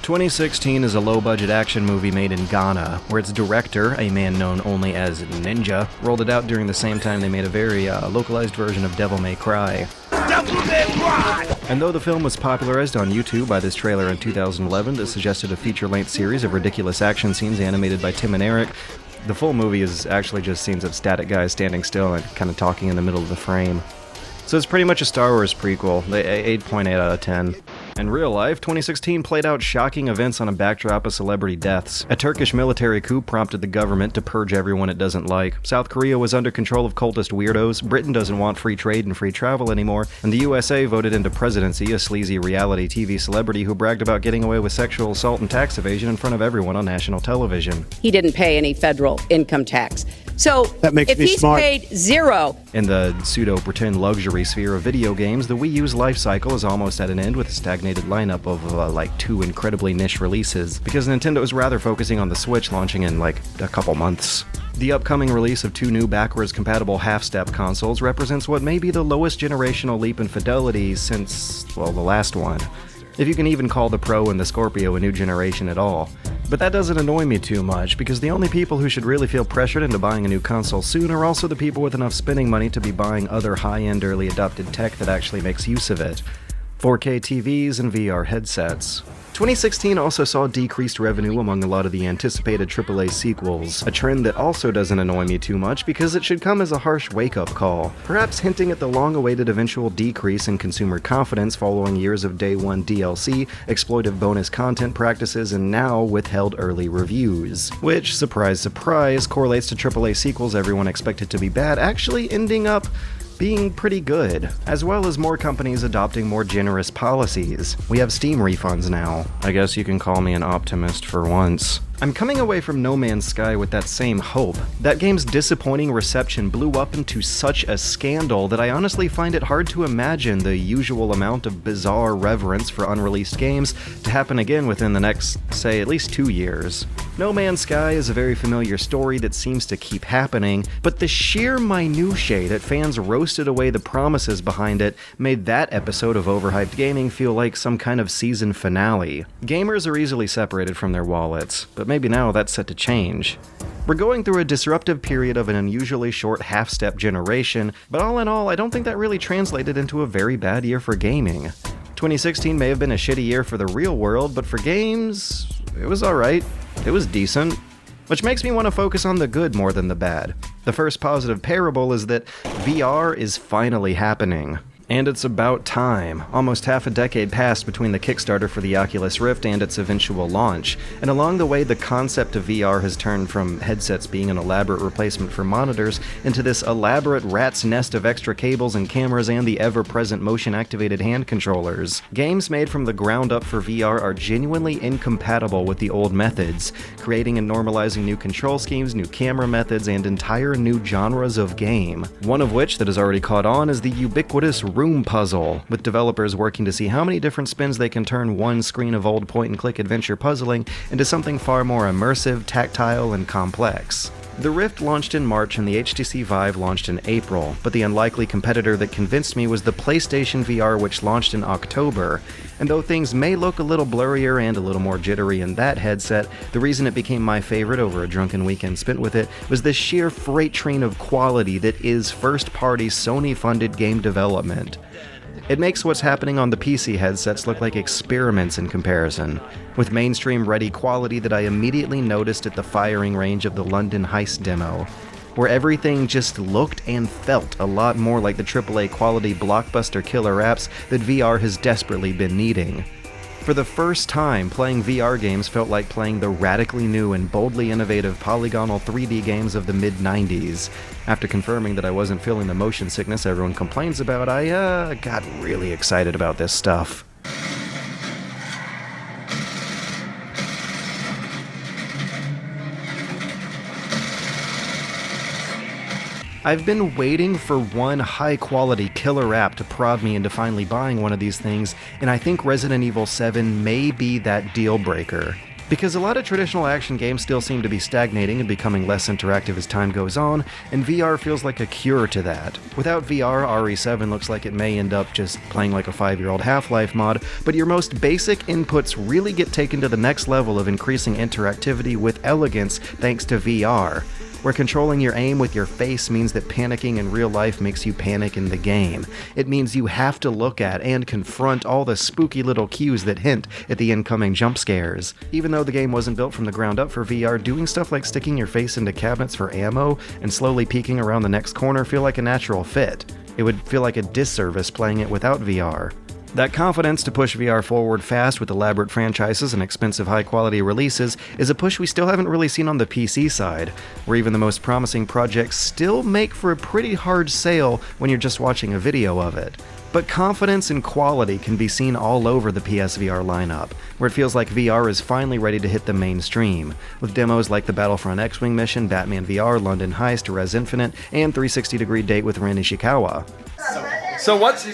2016 is a low-budget action movie made in Ghana, where its director, a man known only as Ninja, rolled it out during the same time they made a very localized version of Devil May Cry. Devil May Cry! And though the film was popularized on YouTube by this trailer in 2011 that suggested a feature-length series of ridiculous action scenes animated by Tim and Eric, the full movie is actually just scenes of static guys standing still and kind of talking in the middle of the frame. So it's pretty much a Star Wars prequel, 8.8 out of 10. In real life, 2016 played out shocking events on a backdrop of celebrity deaths. A Turkish military coup prompted the government to purge everyone it doesn't like. South Korea was under control of cultist weirdos, Britain doesn't want free trade and free travel anymore, and the USA voted into presidency a sleazy reality TV celebrity who bragged about getting away with sexual assault and tax evasion in front of everyone on national television. He didn't pay any federal income tax. So if he's paid zero... In the pseudo-pretend luxury sphere of video games, the Wii U's life cycle is almost at an end with a stagnated lineup of like 2 incredibly niche releases, because Nintendo is rather focusing on the Switch launching in like a couple months. The upcoming release of 2 new backwards-compatible half-step consoles represents what may be the lowest generational leap in fidelity since, well, the last one. If you can even call the Pro and the Scorpio a new generation at all. But that doesn't annoy me too much, because the only people who should really feel pressured into buying a new console soon are also the people with enough spending money to be buying other high-end early adopted tech that actually makes use of it. 4K TVs and VR headsets. 2016 also saw decreased revenue among a lot of the anticipated AAA sequels, a trend that also doesn't annoy me too much because it should come as a harsh wake-up call, perhaps hinting at the long-awaited eventual decrease in consumer confidence following years of day one DLC, exploitive bonus content practices, and now withheld early reviews, which, surprise surprise, correlates to AAA sequels everyone expected to be bad actually ending up being pretty good, as well as more companies adopting more generous policies. We have Steam refunds now. I guess you can call me an optimist for once. I'm coming away from No Man's Sky with that same hope. That game's disappointing reception blew up into such a scandal that I honestly find it hard to imagine the usual amount of bizarre reverence for unreleased games to happen again within the next, say, at least 2 years. No Man's Sky is a very familiar story that seems to keep happening, but the sheer minutiae that fans roasted away the promises behind it made that episode of overhyped gaming feel like some kind of season finale. Gamers are easily separated from their wallets, but maybe now that's set to change. We're going through a disruptive period of an unusually short half-step generation, but all in all, I don't think that really translated into a very bad year for gaming. 2016 may have been a shitty year for the real world, but for games, it was alright. It was decent. Which makes me want to focus on the good more than the bad. The first positive parable is that VR is finally happening. And it's about time. Almost half a decade passed between the Kickstarter for the Oculus Rift and its eventual launch, and along the way the concept of VR has turned from headsets being an elaborate replacement for monitors into this elaborate rat's nest of extra cables and cameras and the ever-present motion-activated hand controllers. Games made from the ground up for VR are genuinely incompatible with the old methods, creating and normalizing new control schemes, new camera methods, and entire new genres of game. One of which that has already caught on is the ubiquitous room puzzle, with developers working to see how many different spins they can turn one screen of old point-and-click adventure puzzling into something far more immersive, tactile, and complex. The Rift launched in March and the HTC Vive launched in April, but the unlikely competitor that convinced me was the PlayStation VR, which launched in October. And though things may look a little blurrier and a little more jittery in that headset, the reason it became my favorite over a drunken weekend spent with it was the sheer freight train of quality that is first-party Sony-funded game development. It makes what's happening on the PC headsets look like experiments in comparison, with mainstream-ready quality that I immediately noticed at the firing range of the London Heist demo, where everything just looked and felt a lot more like the AAA quality blockbuster killer apps that VR has desperately been needing. For the first time, playing VR games felt like playing the radically new and boldly innovative polygonal 3D games of the mid-90s. After confirming that I wasn't feeling the motion sickness everyone complains about, I got really excited about this stuff. I've been waiting for one high-quality killer app to prod me into finally buying one of these things, and I think Resident Evil 7 may be that deal breaker. Because a lot of traditional action games still seem to be stagnating and becoming less interactive as time goes on, and VR feels like a cure to that. Without VR, RE7 looks like it may end up just playing like a 5-year-old Half-Life mod, but your most basic inputs really get taken to the next level of increasing interactivity with elegance thanks to VR, where controlling your aim with your face means that panicking in real life makes you panic in the game. It means you have to look at and confront all the spooky little cues that hint at the incoming jump scares. Even though the game wasn't built from the ground up for VR, doing stuff like sticking your face into cabinets for ammo and slowly peeking around the next corner feel like a natural fit. It would feel like a disservice playing it without VR. That confidence to push VR forward fast with elaborate franchises and expensive high-quality releases is a push we still haven't really seen on the PC side, where even the most promising projects still make for a pretty hard sale when you're just watching a video of it. But confidence and quality can be seen all over the PSVR lineup, where it feels like VR is finally ready to hit the mainstream, with demos like the Battlefront X-Wing mission, Batman VR, London Heist, Res Infinite, and 360-degree date with Ren Ishikawa. So what's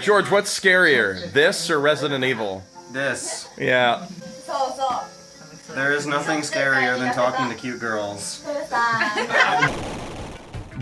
George, what's scarier, this or Resident Evil? This. Yeah. There is nothing scarier than talking to cute girls.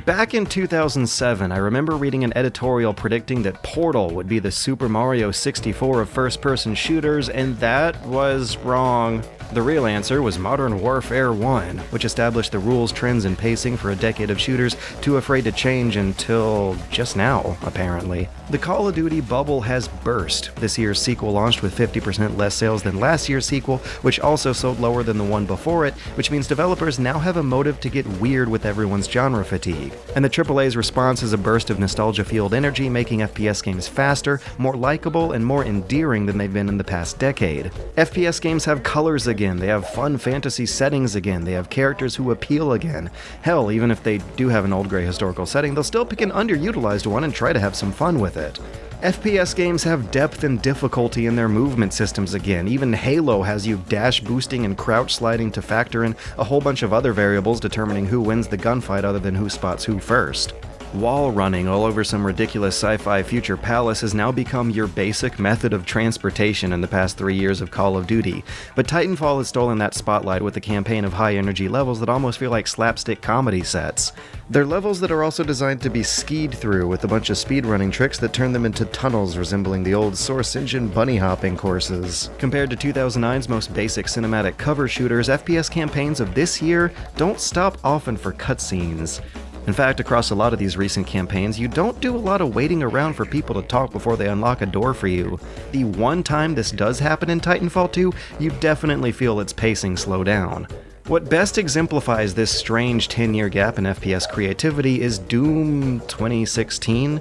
Back in 2007, I remember reading an editorial predicting that Portal would be the Super Mario 64 of first-person shooters, and that was wrong. The real answer was Modern Warfare 1, which established the rules, trends, and pacing for a decade of shooters too afraid to change until just now, apparently. The Call of Duty bubble has burst. This year's sequel launched with 50% less sales than last year's sequel, which also sold lower than the one before it, which means developers now have a motive to get weird with everyone's genre fatigue. And the AAA's response is a burst of nostalgia-fueled energy, making FPS games faster, more likable, and more endearing than they've been in the past decade. FPS games have colors again, they have fun fantasy settings again, they have characters who appeal again. Hell, even if they do have an old gray historical setting, they'll still pick an underutilized one and try to have some fun with it. FPS games have depth and difficulty in their movement systems again. Even Halo has you dash boosting and crouch sliding to factor in a whole bunch of other variables determining who wins the gunfight other than who spots who first. Wall running all over some ridiculous sci-fi future palace has now become your basic method of transportation in the past 3 years of Call of Duty, but Titanfall has stolen that spotlight with a campaign of high-energy levels that almost feel like slapstick comedy sets. They're levels that are also designed to be skied through with a bunch of speedrunning tricks that turn them into tunnels resembling the old Source Engine bunny hopping courses. Compared to 2009's most basic cinematic cover shooters, FPS campaigns of this year don't stop often for cutscenes. In fact, across a lot of these recent campaigns, you don't do a lot of waiting around for people to talk before they unlock a door for you. The one time this does happen in Titanfall 2, you definitely feel its pacing slow down. What best exemplifies this strange 10-year gap in FPS creativity is Doom 2016,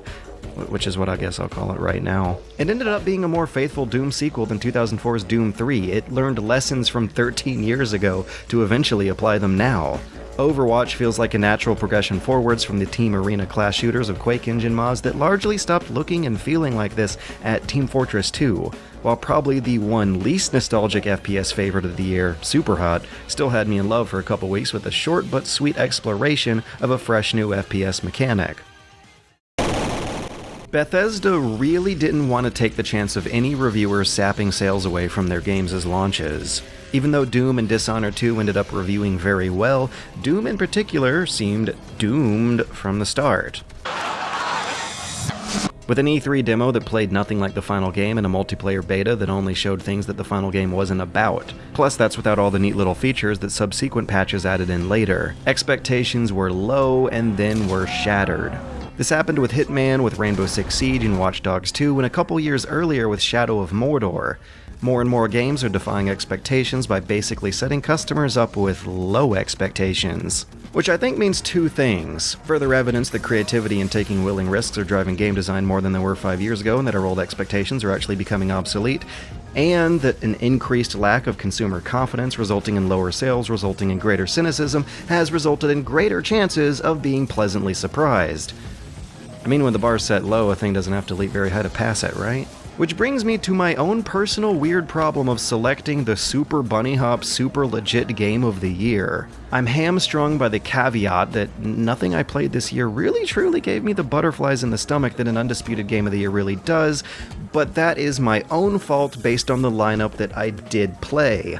which is what I guess I'll call it right now. It ended up being a more faithful Doom sequel than 2004's Doom 3. It learned lessons from 13 years ago to eventually apply them now. Overwatch feels like a natural progression forwards from the Team Arena class shooters of Quake engine mods that largely stopped looking and feeling like this at Team Fortress 2, while probably the one least nostalgic FPS favorite of the year, Superhot, still had me in love for a couple weeks with a short but sweet exploration of a fresh new FPS mechanic. Bethesda really didn't want to take the chance of any reviewers sapping sales away from their games as launches. Even though Doom and Dishonored 2 ended up reviewing very well, Doom in particular seemed doomed from the start. With an E3 demo that played nothing like the final game and a multiplayer beta that only showed things that the final game wasn't about. Plus, that's without all the neat little features that subsequent patches added in later. Expectations were low and then were shattered. This happened with Hitman, with Rainbow Six Siege, and Watch Dogs 2, and a couple years earlier with Shadow of Mordor. More and more games are defying expectations by basically setting customers up with low expectations. Which I think means two things. Further evidence that creativity and taking willing risks are driving game design more than they were 5 years ago, and that our old expectations are actually becoming obsolete. And that an increased lack of consumer confidence resulting in lower sales, resulting in greater cynicism, has resulted in greater chances of being pleasantly surprised. I mean, when the bar's set low, a thing doesn't have to leap very high to pass it, right? Which brings me to my own personal weird problem of selecting the super bunny hop, super legit game of the year. I'm hamstrung by the caveat that nothing I played this year really truly gave me the butterflies in the stomach that an undisputed game of the year really does, but that is my own fault based on the lineup that I did play.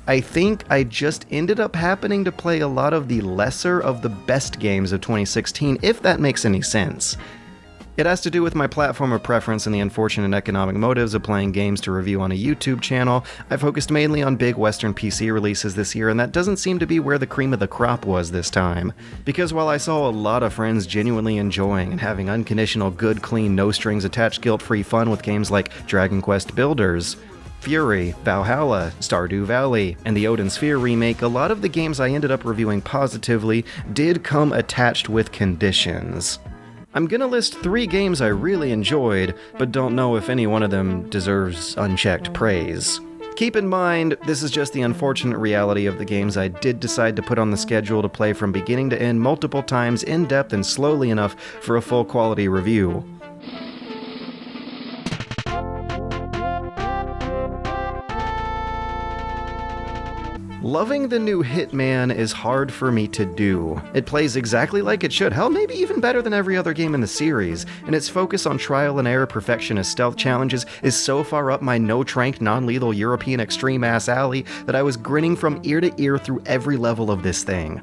I think I just ended up happening to play a lot of the lesser of the best games of 2016, if that makes any sense. It has to do with my platform of preference and the unfortunate economic motives of playing games to review on a YouTube channel. I focused mainly on big Western PC releases this year, and that doesn't seem to be where the cream of the crop was this time. Because while I saw a lot of friends genuinely enjoying and having unconditional, good, clean, no-strings-attached, guilt-free fun with games like Dragon Quest Builders, Fury, Valhalla, Stardew Valley, and the Odin Sphere remake, a lot of the games I ended up reviewing positively did come attached with conditions. I'm gonna list 3 games I really enjoyed, but don't know if any one of them deserves unchecked praise. Keep in mind, this is just the unfortunate reality of the games I did decide to put on the schedule to play from beginning to end multiple times in depth and slowly enough for a full quality review. Loving the new Hitman is hard for me to do. It plays exactly like it should, hell, maybe even better than every other game in the series, and its focus on trial and error perfectionist stealth challenges is so far up my no-trank, non-lethal European extreme-ass alley that I was grinning from ear to ear through every level of this thing.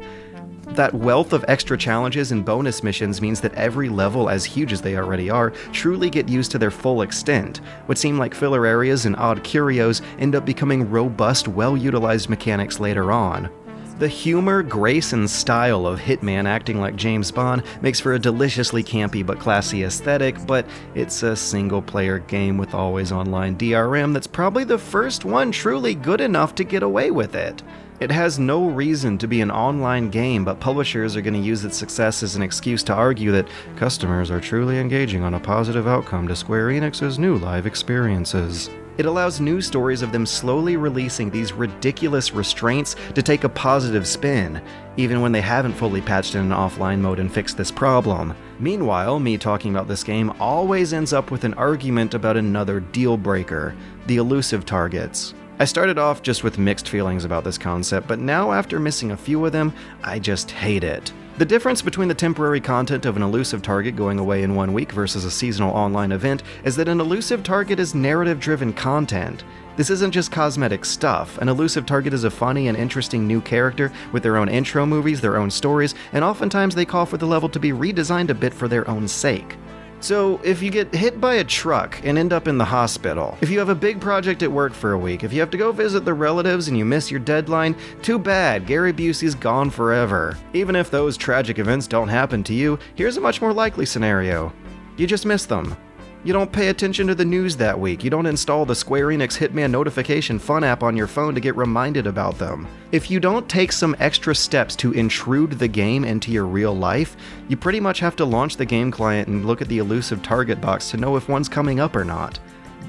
That wealth of extra challenges and bonus missions means that every level, as huge as they already are, truly get used to their full extent. What seem like filler areas and odd curios end up becoming robust, well-utilized mechanics later on. The humor, grace, and style of Hitman acting like James Bond makes for a deliciously campy but classy aesthetic, but it's a single-player game with always online DRM that's probably the first one truly good enough to get away with it. It has no reason to be an online game, but publishers are going to use its success as an excuse to argue that customers are truly engaging on a positive outcome to Square Enix's new live experiences. It allows news stories of them slowly releasing these ridiculous restraints to take a positive spin, even when they haven't fully patched in an offline mode and fixed this problem. Meanwhile, me talking about this game always ends up with an argument about another deal breaker, the elusive targets. I started off just with mixed feelings about this concept, but now after missing a few of them, I just hate it. The difference between the temporary content of an elusive target going away in 1 week versus a seasonal online event is that an elusive target is narrative-driven content. This isn't just cosmetic stuff. An elusive target is a funny and interesting new character with their own intro movies, their own stories, and oftentimes they call for the level to be redesigned a bit for their own sake. So, if you get hit by a truck and end up in the hospital, if you have a big project at work for a week, if you have to go visit the relatives and you miss your deadline, too bad, Gary Busey's gone forever. Even if those tragic events don't happen to you, here's a much more likely scenario. You just miss them. You don't pay attention to the news that week. You don't install the Square Enix Hitman notification fun app on your phone to get reminded about them. If you don't take some extra steps to intrude the game into your real life, you pretty much have to launch the game client and look at the elusive target box to know if one's coming up or not.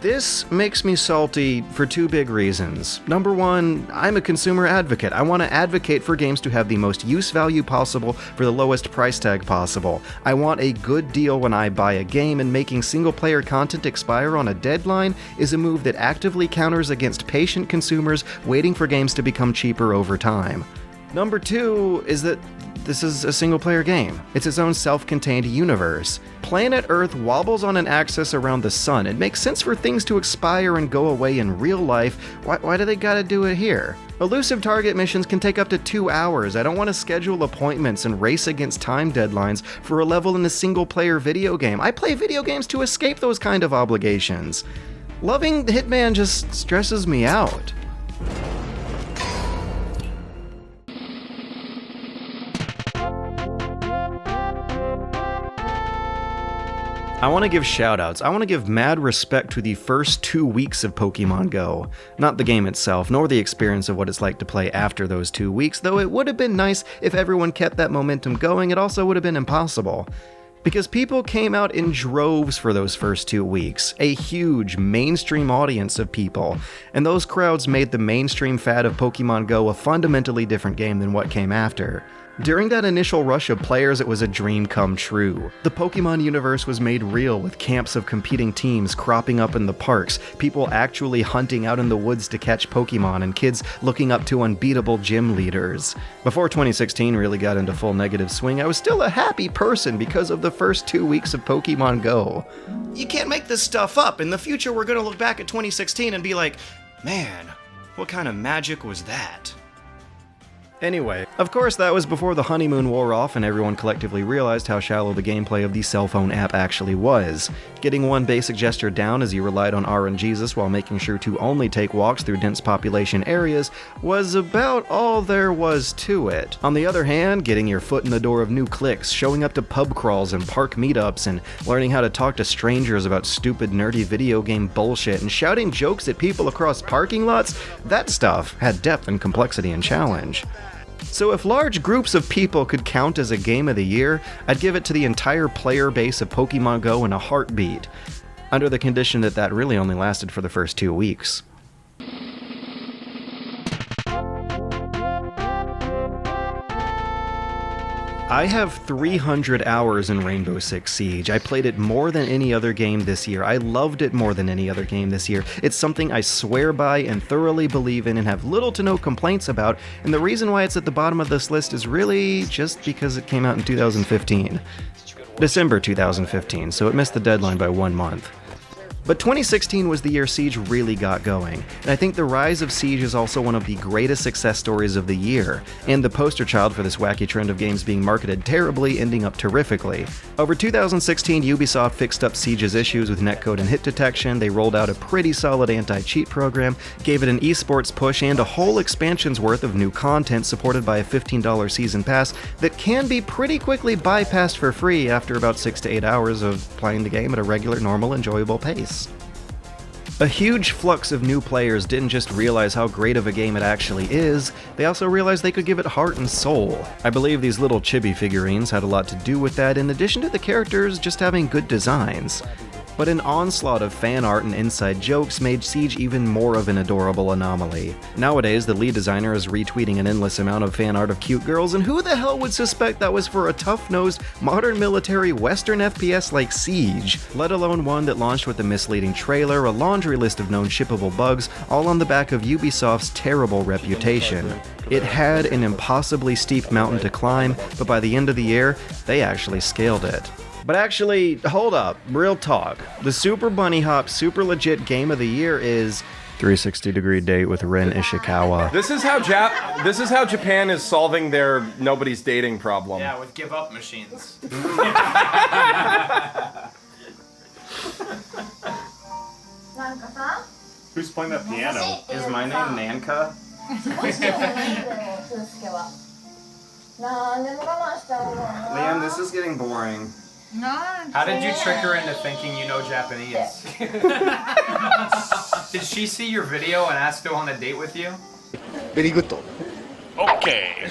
This makes me salty for 2 big reasons. Number 1, I'm a consumer advocate. I want to advocate for games to have the most use value possible for the lowest price tag possible. I want a good deal when I buy a game, and making single-player content expire on a deadline is a move that actively counters against patient consumers waiting for games to become cheaper over time. Number 2 is that this is a single-player game. It's its own self-contained universe. Planet Earth wobbles on an axis around the sun. It makes sense for things to expire and go away in real life. Why do they gotta do it here? Elusive target missions can take up to 2 hours. I don't want to schedule appointments and race against time deadlines for a level in a single-player video game. I play video games to escape those kind of obligations. Loving Hitman just stresses me out. I want to give shoutouts. I want to give mad respect to the first 2 weeks of Pokémon Go. Not the game itself, nor the experience of what it's like to play after those 2 weeks, though it would have been nice if everyone kept that momentum going. It also would have been impossible. Because people came out in droves for those first 2 weeks, a huge mainstream audience of people, and those crowds made the mainstream fad of Pokémon Go a fundamentally different game than what came after. During that initial rush of players, it was a dream come true. The Pokemon universe was made real with camps of competing teams cropping up in the parks, people actually hunting out in the woods to catch Pokemon, and kids looking up to unbeatable gym leaders. Before 2016 really got into full negative swing, I was still a happy person because of the first 2 weeks of Pokemon Go. You can't make this stuff up. In the future, we're gonna look back at 2016 and be like, man, What kind of magic was that? Anyway, of course that was before the honeymoon wore off and everyone collectively realized how shallow the gameplay of the cell phone app actually was. Getting one basic gesture down as you relied on RNGesus while making sure to only take walks through dense population areas was about all there was to it. On the other hand, getting your foot in the door of new cliques, showing up to pub crawls and park meetups, and learning how to talk to strangers about stupid nerdy video game bullshit, and shouting jokes at people across parking lots, that stuff had depth and complexity and challenge. So if large groups of people could count as a game of the year, I'd give it to the entire player base of Pokémon Go in a heartbeat, under the condition that that really only lasted for the first 2 weeks. I have 300 hours in Rainbow Six Siege. I played it more than any other game this year. I loved it more than any other game this year. It's something I swear by and thoroughly believe in and have little to no complaints about, and the reason why it's at the bottom of this list is really just because it came out in 2015. December 2015, so it missed the deadline by 1 month. But 2016 was the year Siege really got going, and I think the rise of Siege is also one of the greatest success stories of the year, and the poster child for this wacky trend of games being marketed terribly ending up terrifically. Over 2016, Ubisoft fixed up Siege's issues with netcode and hit detection, they rolled out a pretty solid anti-cheat program, gave it an esports push, and a whole expansion's worth of new content supported by a $15 season pass that can be pretty quickly bypassed for free after about 6 to 8 hours of playing the game at a regular, normal, enjoyable pace. A huge flux of new players didn't just realize how great of a game it actually is, they also realized they could give it heart and soul. I believe these little chibi figurines had a lot to do with that, in addition to the characters just having good designs. But an onslaught of fan art and inside jokes made Siege even more of an adorable anomaly. Nowadays, the lead designer is retweeting an endless amount of fan art of cute girls, and who the hell would suspect that was for a tough-nosed, modern military Western FPS like Siege, let alone one that launched with a misleading trailer, a laundry list of known shippable bugs, all on the back of Ubisoft's terrible reputation. It had an impossibly steep mountain to climb, but by the end of the year, they actually scaled it. But actually, hold up, real talk. The Super Bunny Hop Super Legit Game of the Year is 360-degree date with Ren Ishikawa. This is how Japan is solving their nobody's dating problem. Yeah, with give up machines. Who's playing that piano? Is my name Nanka? Liam, this is getting boring. How did you trick her into thinking you know Japanese? Did she see your video and ask to go on a date with you? Very good. Okay.